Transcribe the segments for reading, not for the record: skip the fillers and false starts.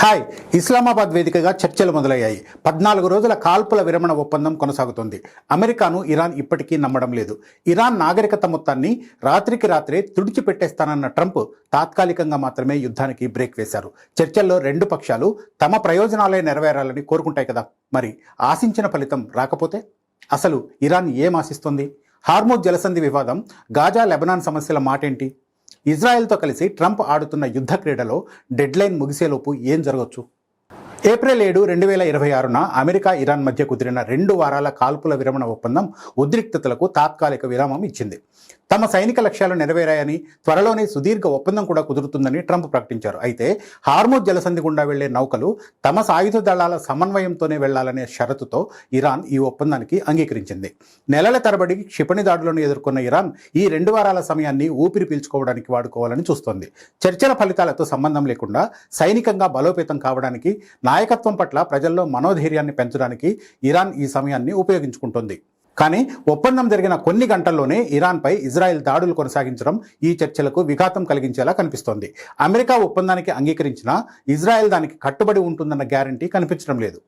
Hi. Islamabad వేదికగా చర్చలు మొదలయ్యాయి. 14 రోజుల కాల్పుల విరమణ ఒప్పందం కొనసాగుతోంది. అమెరికాను ఇరాన్ ఇప్పటికీ నమ్మడం లేదు. ఇరాన్ నాగరికత మొత్తాన్ని రాత్రికి రాత్రే తుడిచిపెట్టేస్తానన్న ట్రంప్ తాత్కాలికంగా మాత్రమే యుద్ధానికి బ్రేక్ వేశారు. చర్చల్లో రెండు పక్షాలు తమ ప్రయోజనాలే నెరవేరాలని కోరుకుంటాయి కదా. మరి ఆశించిన ఫలితం రాకపోతే అసలు ఇరాన్ ఏం ఆశిస్తోంది? హార్మోజ్ జలసంధి వివాదం, గాజా లెబనాన్ సమస్యల మాటేంటి? ఇజ్రాయెల్తో కలిసి ట్రంప్ ఆడుతున్న యుద్ధ క్రీడలో డెడ్లైన్ ముగిసేలోపు ఏం జరగవచ్చు? ఏప్రిల్ 7, 2026న అమెరికా ఇరాన్ మధ్య కుదిరిన 2 వారాల కాల్పుల విరమణ ఒప్పందం ఉద్రిక్తతలకు తాత్కాలిక విరామం ఇచ్చింది. తమ సైనిక లక్ష్యాలు నెరవేరాయని, త్వరలోనే సుదీర్ఘ ఒప్పందం కూడా కుదురుతుందని ట్రంప్ ప్రకటించారు. అయితే హార్మోజ్ జలసంధి గుండా వెళ్లే నౌకలు తమ సాయుధ దళాల సమన్వయంతోనే వెళ్లాలనే షరతుతో ఇరాన్ ఈ ఒప్పందానికి అంగీకరించింది. నెలల తరబడి క్షిపణి దాడులను ఎదుర్కొన్న ఇరాన్ ఈ 2 వారాల సమయాన్ని ఊపిరి పీల్చుకోవడానికి వాడుకోవాలని చూస్తోంది. చర్చల ఫలితాలతో సంబంధం లేకుండా సైనికంగా బలోపేతం కావడానికి, నాయకత్వం పట్ల ప్రజల్లో మనోధైర్యాన్ని పెంచడానికి ఇరాన్ ఈ సమయాన్ని ఉపయోగించుకుంటోంది. కానీ ఒప్పందం జరిగిన కొన్ని గంటల్లోనే ఇరాన్పై ఇజ్రాయెల్ దాడులు కొనసాగించడం ఈ చర్చలకు విఘాతం కలిగించేలా కనిపిస్తోంది. అమెరికా ఒప్పందానికి అంగీకరించినా ఇజ్రాయెల్ దానికి కట్టుబడి ఉంటుందన్న గ్యారంటీ కనిపించడం లేదు.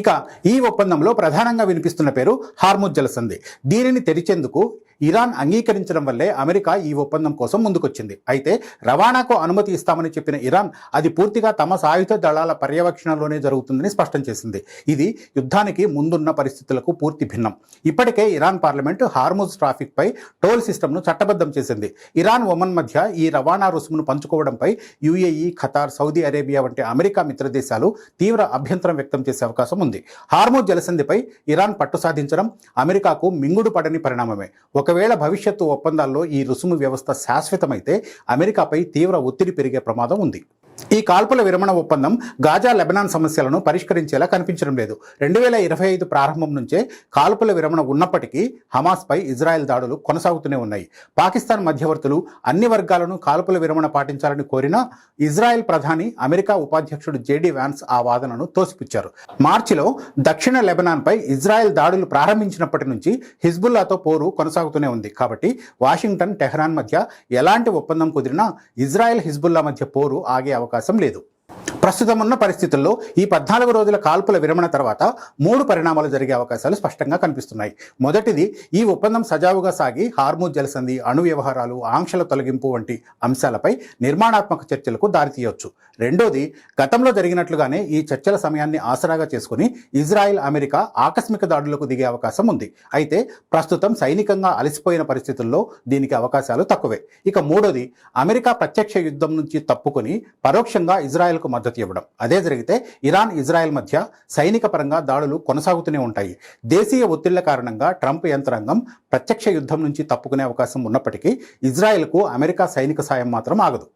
ఇక ఈ ఒప్పందంలో ప్రధానంగా వినిపిస్తున్న పేరు హార్మోజ్ జలసంధి. దీనిని తెరిచేందుకు ఇరాన్ అంగీకరించడం వల్లే అమెరికా ఈ ఒప్పందం కోసం ముందుకొచ్చింది. అయితే రవాణాకు అనుమతి ఇస్తామని చెప్పిన ఇరాన్ అది పూర్తిగా తమ సాయుధ దళాల పర్యవేక్షణలోనే జరుగుతుందని స్పష్టం చేసింది. ఇది యుద్ధానికి ముందున్న పరిస్థితులకు పూర్తి భిన్నం. ఇప్పటికే ఇరాన్ పార్లమెంట్ హార్మోజ్ ట్రాఫిక్ పై టోల్ సిస్టమ్ను చట్టబద్ధం చేసింది. ఇరాన్, ఒమన్ మధ్య ఈ రవాణా రుసుమును పంచుకోవడంపై యుఏఈ, ఖతార్, సౌదీ అరేబియా వంటి అమెరికా మిత్రదేశాలు తీవ్ర అభ్యంతరం వ్యక్తం చేసే అవకాశం ఉంది. హార్మోజ్ జలసంధిపై ఇరాన్ పట్టు సాధించడం అమెరికాకు మింగుడు పడని పరిణామమే. ఒకవేళ భవిష్యత్తు ఒప్పందాల్లో ఈ రుసుము వ్యవస్థ శాశ్వతమైతే అమెరికాపై తీవ్ర ఒత్తిడి పెరిగే ప్రమాదం ఉంది. ఈ కాల్పుల విరమణ ఒప్పందం గాజా లెబనాన్ సమస్యలను పరిష్కరించేలా కనిపించడం లేదు. 2025 ప్రారంభం నుంచే కాల్పుల విరమణ ఉన్నప్పటికీ హమాస్పై ఇజ్రాయెల్ దాడులు కొనసాగుతూనే ఉన్నాయి. పాకిస్తాన్ మధ్యవర్తులు అన్ని వర్గాలను కాల్పుల విరమణ పాటించాలని కోరినా ఇజ్రాయెల్ ప్రధాని, అమెరికా ఉపాధ్యక్షుడు జేడీ వ్యాన్స్ ఆ వాదనను తోసిపుచ్చారు. మార్చిలో దక్షిణ లెబనాన్పై ఇజ్రాయెల్ దాడులు ప్రారంభించినప్పటి నుంచి హిజ్బుల్లాతో పోరు కొనసాగుతూనే ఉంది. కాబట్టి వాషింగ్టన్, టెహ్రాన్ మధ్య ఎలాంటి ఒప్పందం కుదిరినా ఇజ్రాయెల్, హిజ్బుల్లా మధ్య పోరు ఆగే అవకాశం లేదు. ప్రస్తుతం ఉన్న పరిస్థితుల్లో ఈ 14 రోజుల కాల్పుల విరమణ తర్వాత 3 పరిణామాలు జరిగే అవకాశాలు స్పష్టంగా కనిపిస్తున్నాయి. మొదటిది, ఈ ఒప్పందం సజావుగా సాగి హార్మోజ్ జలసంధి, అణు వ్యవహారాలు, ఆంక్షల తొలగింపు వంటి అంశాలపై నిర్మాణాత్మక చర్చలకు దారితీయవచ్చు. రెండోది, గతంలో జరిగినట్లుగానే ఈ చర్చల సమయాన్ని ఆసరాగా చేసుకుని ఇజ్రాయెల్, అమెరికా ఆకస్మిక దాడులకు దిగే అవకాశం ఉంది. అయితే ప్రస్తుతం సైనికంగా అలసిపోయిన పరిస్థితుల్లో దీనికి అవకాశాలు తక్కువే. ఇక మూడోది, అమెరికా ప్రత్యక్ష యుద్ధం నుంచి తప్పుకొని పరోక్షంగా ఇజ్రాయెల్కు మద్దతు ఇవ్వడం. అదే జరిగితే ఇరాన్, ఇజ్రాయెల్ మధ్య సైనిక పరంగా దాడులు కొనసాగుతూనే ఉంటాయి. దేశీయ ఒత్తిళ్ల కారణంగా ట్రంప్ యంత్రాంగం ప్రత్యక్ష యుద్ధం నుంచి తప్పుకునే అవకాశం ఉన్నప్పటికీ ఇజ్రాయెల్కు అమెరికా సైనిక సాయం మాత్రం ఆగదు.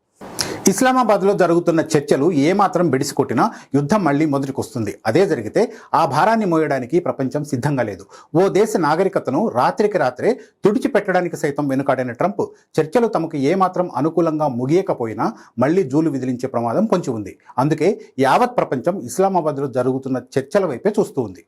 ఇస్లామాబాద్లో జరుగుతున్న చర్చలు ఏమాత్రం బెడిసికొట్టినా యుద్ధం మళ్లీ మొదటికొస్తుంది. అదే జరిగితే ఆ భారాన్ని మోయడానికి ప్రపంచం సిద్ధంగా లేదు. ఓ దేశ నాగరికతను రాత్రికి రాత్రే తుడిచిపెట్టడానికి సైతం వెనుకాడిన ట్రంప్ చర్చలు తమకు ఏమాత్రం అనుకూలంగా ముగియకపోయినా మళ్లీ జూలు విదిలించే ప్రమాదం పొంచి ఉంది. అందుకే యావత్ ప్రపంచం ఇస్లామాబాద్లో జరుగుతున్న చర్చల వైపే చూస్తూ ఉంది.